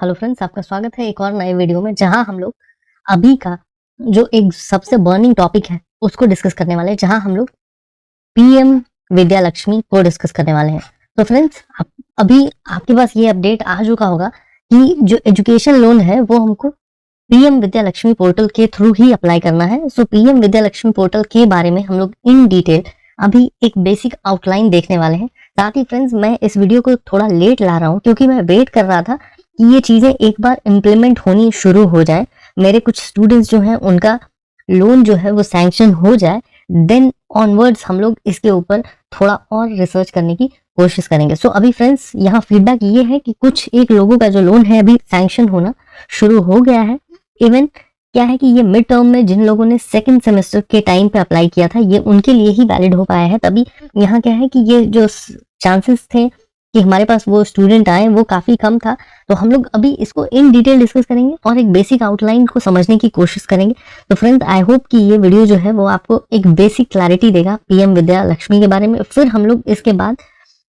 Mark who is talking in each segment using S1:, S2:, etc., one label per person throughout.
S1: Hello friends, आपका स्वागत है एक और नए वीडियो में, जहां हम लोग अभी का जो एक सबसे बर्निंग टॉपिक है उसको डिस्कस करने वाले हैं, जहां हम लोग पीएम विद्या लक्ष्मी को डिस्कस करने वाले हैं। तो फ्रेंड्स, अभी आपके पास ये अपडेट आ चुका होगा कि जो एजुकेशन लोन है वो हमको पीएम विद्या लक्ष्मी पोर्टल के थ्रू ही अप्लाई करना है। सो पीएम विद्या लक्ष्मी पोर्टल के बारे में हम लोग इन डिटेल अभी एक बेसिक आउटलाइन देखने वाले हैं। साथ ही फ्रेंड्स, मैं इस वीडियो को थोड़ा लेट ला रहा हूँ क्योंकि मैं वेट कर रहा था कि ये चीजें एक बार इम्प्लीमेंट होनी शुरू हो जाए, मेरे कुछ स्टूडेंट्स जो हैं उनका लोन जो है वो सैंक्शन हो जाए, देन ऑनवर्ड्स हम लोग इसके ऊपर थोड़ा और रिसर्च करने की कोशिश करेंगे। सो अभी फ्रेंड्स, यहाँ फीडबैक ये है कि कुछ एक लोगों का जो लोन है अभी सैंक्शन होना शुरू हो गया है। इवन क्या है कि ये मिड टर्म में जिन लोगों ने सेकंड सेमेस्टर के टाइम पे अप्लाई किया था, ये उनके लिए ही वैलिड हो पाया है। तभी यहाँ क्या है कि ये जो चांसेस थे कि हमारे पास वो स्टूडेंट आए वो काफी कम था। तो हम लोग अभी इसको इन डिटेल डिस्कस करेंगे और एक बेसिक आउटलाइन को समझने की कोशिश करेंगे। तो फ्रेंड्स, आई होप कि ये वीडियो जो है वो आपको एक बेसिक क्लैरिटी देगा पीएम विद्या लक्ष्मी के बारे में। फिर हम लोग इसके बाद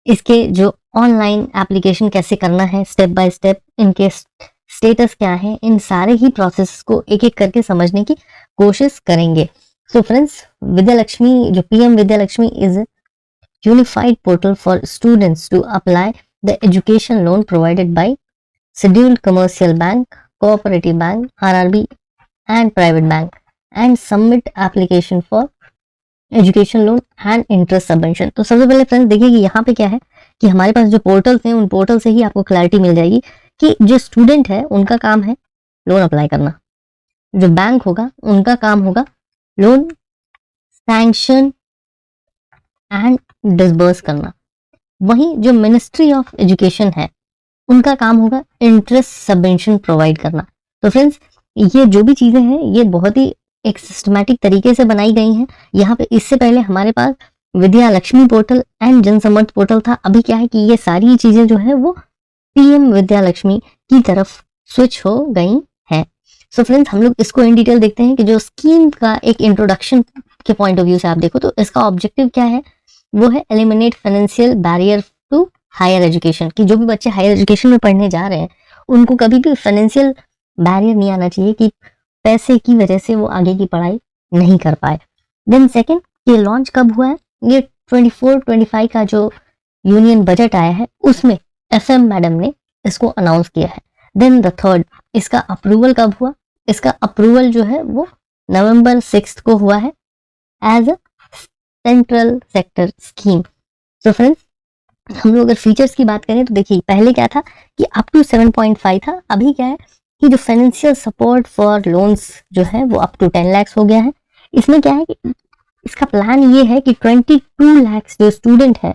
S1: इसके जो ऑनलाइन एप्लीकेशन कैसे करना है, स्टेप बाय स्टेप इनके स्टेटस क्या है, इन सारे ही प्रोसेस को एक एक करके समझने की कोशिश करेंगे। सो फ्रेंड्स, विद्या लक्ष्मी जो PM Vidya Lakshmi is unified portal for students to apply the education loan provided by scheduled commercial bank, cooperative bank, RRB and private bank, and submit application for education loan and interest subvention। तो सबसे पहले friends देखिए कि यहाँ पे क्या है कि हमारे पास जो पोर्टल्स हैं उन पोर्टल से ही आपको क्लैरिटी मिल जाएगी कि जो स्टूडेंट है उनका काम है लोन अप्लाई करना, जो बैंक होगा उनका काम होगा लोन सैंक्शन एंड डिसबर्स करना, वहीं जो मिनिस्ट्री ऑफ एजुकेशन है उनका काम होगा इंटरेस्ट सबवेंशन प्रोवाइड करना। तो फ्रेंड्स, ये जो भी चीजें हैं ये बहुत ही एक सिस्टमैटिक तरीके से बनाई गई हैं। यहाँ पे इससे पहले हमारे पास विद्या लक्ष्मी पोर्टल एंड जन समर्थ पोर्टल था। अभी क्या है कि ये सारी चीजें जो है वो पीएम विद्या लक्ष्मी की तरफ स्विच हो गई हैं। सो फ्रेंड्स, हम लोग इसको इन डिटेल देखते हैं कि जो स्कीम का एक इंट्रोडक्शन के पॉइंट ऑफ व्यू से आप देखो तो इसका ऑब्जेक्टिव क्या है, वो है eliminate financial barrier to higher education. कि जो भी बच्चे हायर एजुकेशन में पढ़ने जा रहे हैं उनको कभी भी फाइनेंशियल बैरियर नहीं आना चाहिए कि पैसे की वजह से वो आगे की पढ़ाई नहीं कर पाए। देन सेकंड, ये लॉन्च कब हुआ है, ये 24-25 का जो यूनियन बजट आया है उसमें एफएम मैडम ने इसको अनाउंस किया है। देन द थर्ड, इसका अप्रूवल कब हुआ, इसका अप्रूवल जो है वो नवंबर 6 को हुआ है as a central sector scheme. तो फ्रेंड्स, हम लोग अगर फीचर्स की बात करें तो देखिए पहले क्या था कि अप टू 7.5 था, अभी क्या है कि जो फाइनेंशियल सपोर्ट फॉर लोन्स जो है वो अप टू 10 लाख हो गया है। इसमें क्या है कि इसका प्लान ये है कि 22 लाख जो स्टूडेंट है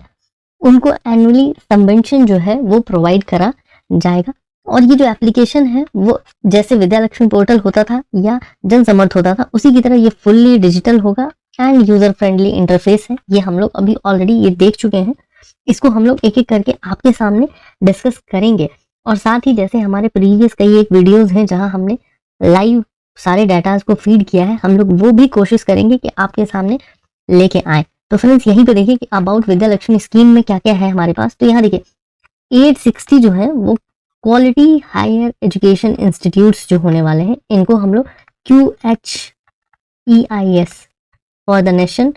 S1: उनको एनुअली सबवेंशन जो है वो प्रोवाइड करा जाएगा। और ये जो एप्लीकेशन है वो जैसे विद्या लक्ष्मी पोर्टल होता था या जन समर्थ होता था उसी की तरह ये फुल्ली डिजिटल होगा एंड यूजर फ्रेंडली इंटरफेस है। ये हम लोग अभी ऑलरेडी ये देख चुके हैं, इसको हम लोग एक एक करके आपके सामने डिस्कस करेंगे। और साथ ही जैसे हमारे प्रीवियस कई एक वीडियोस हैं जहां हमने लाइव सारे डाटाज को फीड किया है, हम लोग वो भी कोशिश करेंगे कि आपके सामने लेके आए। तो फ्रेंड्स, यहीं पे देखिए कि अबाउट विद्या लक्ष्मी स्कीम में क्या क्या है हमारे पास। तो यहाँ देखिए 860 जो है वो क्वालिटी हायर एजुकेशन इंस्टीट्यूट्स जो होने वाले हैं इनको हम लोग QHEIS for the nation,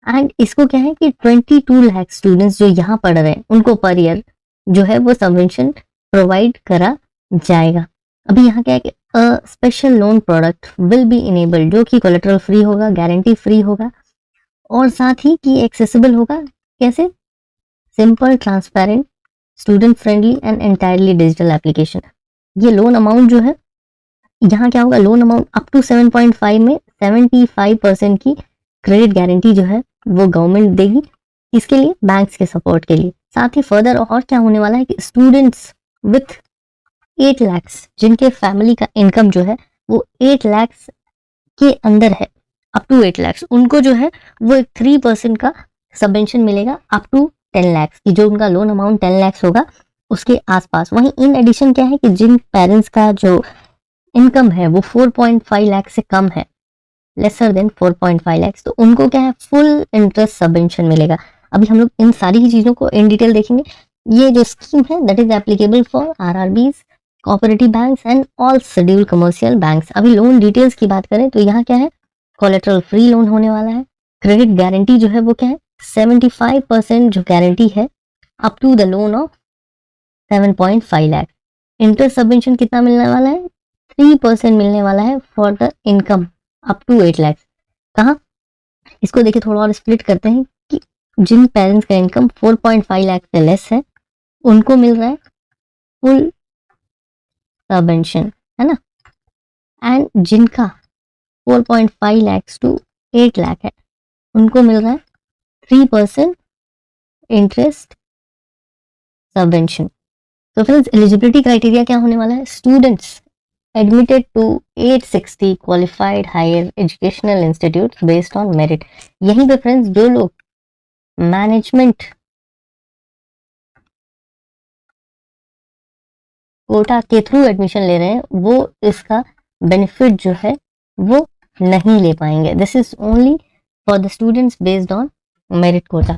S1: and इसको क्या है कि 22 लाख स्टूडेंट्स जो यहाँ पढ़ रहे हैं उनको पर ईयर जो है वो सबवेंशन प्रोवाइड करा जाएगा। अभी यहाँ क्या है कि special loan product will be enabled, जो कि कोलेटरल फ्री होगा, गारंटी फ्री होगा और साथ ही कि एक्सेसिबल होगा। कैसे? Simple, transparent, student friendly and entirely digital application. ये लोन अमाउंट जो है यहाँ क्या होगा, लोन अमाउंट अप टू 7.5 में 75% की क्रेडिट गारंटी जो है वो गवर्नमेंट देगी, इसके लिए बैंक्स के सपोर्ट के लिए। साथ ही फर्दर और क्या होने वाला है कि स्टूडेंट्स विथ 8 लाख जिनके फैमिली का इनकम जो है वो 8 लाख के अंदर है, अप टू 8 लाख, उनको जो है वो एक 3% का सबवेंशन मिलेगा अप टू 10 लाख की, जो उनका लोन अमाउंट 10 लाख होगा उसके आसपास। वहीं इन एडिशन क्या है कि जिन पेरेंट्स का जो इनकम है वो 4.5 लाख से कम है, लेसर देन 4.5 लाख, तो उनको क्या है फुल इंटरेस्ट सबवेंशन मिलेगा। अभी हम लोग इन सारी ही चीजों को इन डिटेल देखेंगे। ये जो स्कीम है that is applicable for RRBs, cooperative banks and all schedule commercial banks. अभी लोन डिटेल्स की बात करें तो यहाँ क्या है, कोलेटरल फ्री लोन होने वाला है। क्रेडिट गारंटी जो है वो क्या है, 75% जो गारंटी है up to the loan of 7.5 lakh. Interest subvention कितना मिलने वाला है, 3% मिलने वाला है for the income up to 8 lakh. कहाँ, इसको देखिए थोड़ा और स्प्लिट करते हैं कि जिन पेरेंट्स का इनकम 4.5 लाख से लेस है उनको मिल रहा है फुल सबवेंशन, है ना। एंड जिनका 4.5 लाख टू 8 लाख है उनको मिल रहा है 3% इंटरेस्ट सबवेंशन। तो फ्रेंड्स एलिजिबिलिटी क्राइटेरिया क्या होने वाला है, students admitted to 860 qualified higher educational institute based on merit. यहीं पे फ्रेंड्स जो लोग मैनेजमेंट कोटा के थ्रू एडमिशन ले रहे हैं वो इसका बेनिफिट जो है वो नहीं ले पाएंगे। This is only for the students based on merit quota.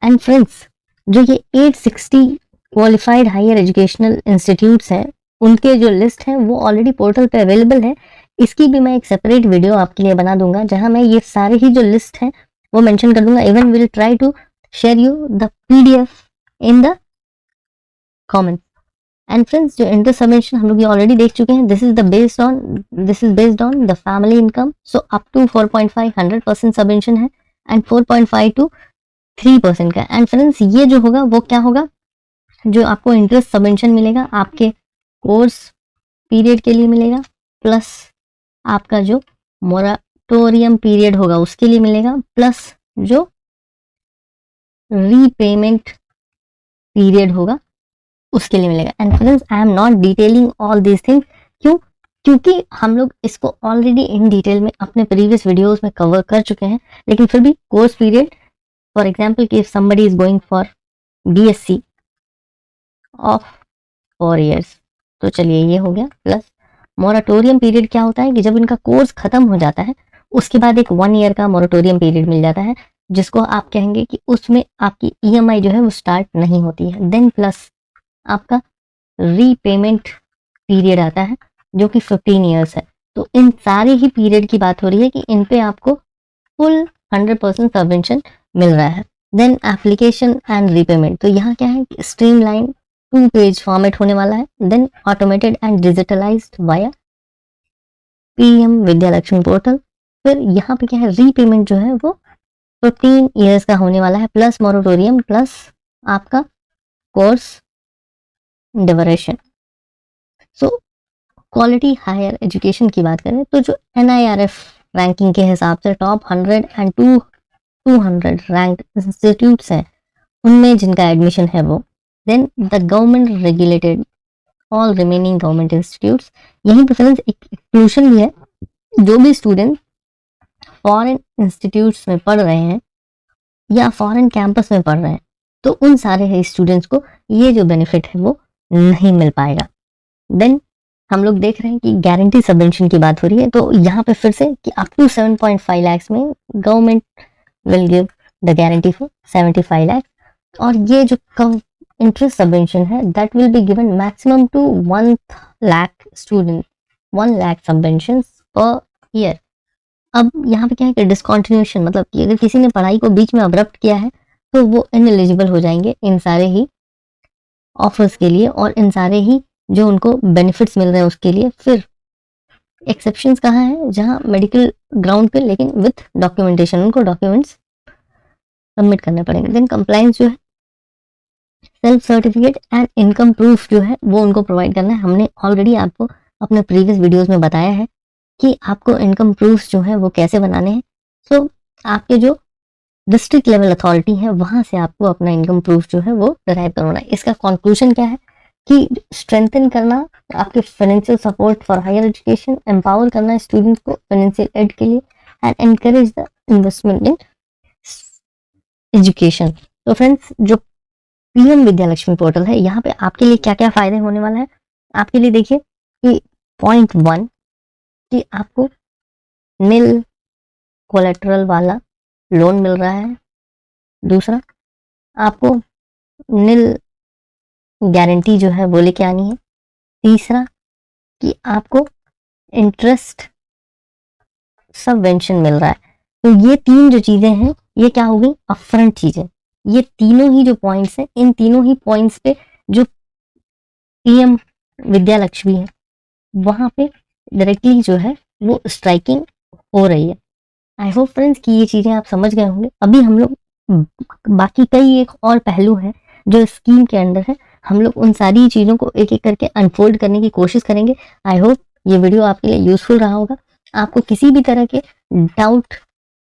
S1: And friends जो ये 860 क्वालिफाइड हायर एजुकेशनल इंस्टीट्यूट्स हैं उनके जो लिस्ट है वो ऑलरेडी पोर्टल पे अवेलेबल है। इसकी भी मैं एक सेपरेट वीडियो आपके लिए बना दूंगा जहां मैं ये सारे ही जो लिस्ट है वो मेंशन कर दूंगा। Even will try to share you the PDF in the comments. And friends जो इंटरेस्ट सबवेंशन हम लोग ये ऑलरेडी देख चुके हैं, this is based on the family income. So up to 4.5 100% subvention है एंड 4.5 टू 3% का। एंड फ्रेंड्स ये जो होगा वो क्या होगा, जो आपको इंटरेस्ट सबवेंशन मिलेगा आपके कोर्स पीरियड के लिए मिलेगा, प्लस आपका जो मोराटोरियम पीरियड होगा उसके लिए मिलेगा, प्लस जो रीपेमेंट पीरियड होगा उसके लिए मिलेगा। And friends I am not detailing all this thing, क्यों, क्योंकि हम लोग इसको ऑलरेडी इन डिटेल में अपने प्रीवियस वीडियोस में कवर कर चुके हैं। लेकिन फिर भी कोर्स पीरियड, फॉर एग्जाम्पल कि if somebody is going for BSc of 4 years, तो चलिए ये हो गया। प्लस मोराटोरियम पीरियड क्या होता है कि जब इनका कोर्स खत्म हो जाता है उसके बाद एक 1 year का मोराटोरियम पीरियड मिल जाता है जिसको आप कहेंगे कि उसमें आपकी ईएमआई जो है वो स्टार्ट नहीं होती है। देन प्लस आपका रीपेमेंट पीरियड आता है जो कि 15 years है। तो इन सारे ही पीरियड की बात हो रही है कि इन पे आपको फुल 100% सबवेंशन मिल रहा है। देन एप्लीकेशन एंड रीपेमेंट, तो यहाँ क्या है, स्ट्रीमलाइन 2-page फॉर्मेट होने वाला है। Then automated and digitalized via PM Vidyalaxmi portal. फिर यहाँ पे क्या है, रीपेमेंट जो है वो 15 years का होने वाला है, प्लस मोरेटोरियम, प्लस आपका course duration. So quality higher education की बात करें तो जो NIRF रैंकिंग के हिसाब से टॉप 100 एंड 200 रैंक्ड इंस्टीट्यूट्स हैं उनमें जिनका एडमिशन है वो, then the government regulated all remaining government institutes. यहीं पर फ्रेंड्स एक एक्सक्लूशन भी है, जो भी स्टूडेंट फॉरेन इंस्टीट्यूट्स में पढ़ रहे हैं या फॉरेन कैंपस में पढ़ रहे हैं तो उन सारे स्टूडेंट्स को ये जो बेनिफिट है वो नहीं मिल पाएगा। देन हम लोग देख रहे हैं कि गारंटी सबवेंशन की बात हो रही है, तो यहाँ पे फिर से कि अप टू 7.5 lakhs में government will give the guarantee for 75 lakhs, और ये जो इंटरेस्ट सबवेंशन है that will be given maximum to 1 lakh student, 1 lakh subvention per year. अब यहाँ पे क्या है कि डिसकंटिन्यूएशन, मतलब कि अगर किसी ने पढ़ाई को बीच में अब्रप्ट किया है तो वो इनएलिजिबल हो जाएंगे इन सारे ही ऑफर्स के लिए और इन सारे ही जो उनको बेनिफिट्स मिल रहे हैं उसके लिए। फिर एक्सेप्शंस कहाँ है, जहाँ मेडिकल ग्राउंड पे, लेकिन विथ डॉक्यूमेंटेशन, उनको डॉक्यूमेंट्स सबमिट करने पड़ेंगे। देन कंप्लायंस जो है, self certificate and income proof जो है वो उनको प्रोवाइड करना है। हमने ऑलरेडी आपको अपने प्रीवियस वीडियोस में बताया है कि आपको इनकम प्रूफ जो है वो कैसे बनाने हैं। सो आपके जो डिस्ट्रिक्ट लेवल अथॉरिटी है वहां से आपको अपना इनकम प्रूफ जो है वो डिराइव करवाना है। इसका कंक्लूजन क्या है कि स्ट्रेंथन करना आपके financial support for higher education, empower करना स्टूडेंट्स को फाइनेंशियल एड के लिए, and encourage the investment in education. तो फ्रेंड्स जो पीएम विद्यालक्ष्मी पोर्टल है यहाँ पे आपके लिए क्या क्या फायदे होने वाला है, आपके लिए देखिए कि पॉइंट 1 कि आपको नील कोलेटरल वाला लोन मिल रहा है। दूसरा, आपको नील गारंटी जो है वो लेके आनी है। तीसरा कि आपको इंटरेस्ट सबवेंशन मिल रहा है। तो ये तीन जो चीजें हैं ये क्या हो गई, अपफ्रंट चीजें। ये तीनों ही जो पॉइंट्स हैं, इन तीनों ही पॉइंट्स पे जो पीएम विद्या लक्ष्मी है वहां पे डायरेक्टली जो है वो स्ट्राइकिंग हो रही है। आई होप फ्रेंड्स कि ये चीजें आप समझ गए होंगे। अभी हम लोग बाकी कई एक और पहलू है जो स्कीम के अंडर है, हम लोग उन सारी चीजों को एक एक करके अनफोल्ड करने की कोशिश करेंगे। आई होप ये वीडियो आपके लिए यूजफुल रहा होगा। आपको किसी भी तरह के डाउट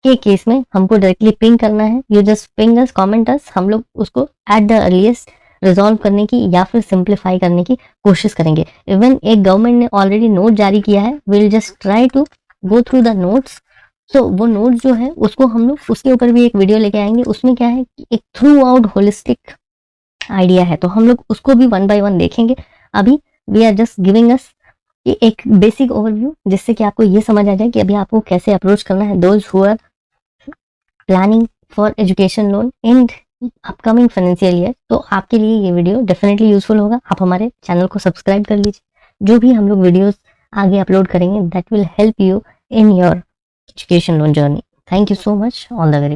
S1: के केस में हमको डायरेक्टली पिंग करना है, you just ping us, comment us, हम लोग उसको एट द अर्लीस्ट रिजॉल्व करने की या फिर सिंप्लीफाई करने की कोशिश करेंगे। इवन एक गवर्नमेंट ने ऑलरेडी नोट जारी किया है, will just try to go through the notes. So वो नोट्स जो है उसको हम लोग उसके ऊपर भी एक वीडियो लेके आएंगे। उसमें क्या है कि एक थ्रू आउट होलिस्टिक आइडिया है, तो हम लोग उसको भी वन बाय वन देखेंगे। अभी we are just giving us एक बेसिक ओवरव्यू, जिससे कि आपको ये समझ आ जाए कि अभी आपको कैसे अप्रोच करना है those who are planning for education loan in upcoming financial year. तो आपके लिए ये वीडियो डेफिनेटली यूजफुल होगा। आप हमारे चैनल को सब्सक्राइब कर लीजिए। जो भी हम लोग वीडियोस आगे अपलोड करेंगे that will help you in your education loan journey. Thank you so much, all the very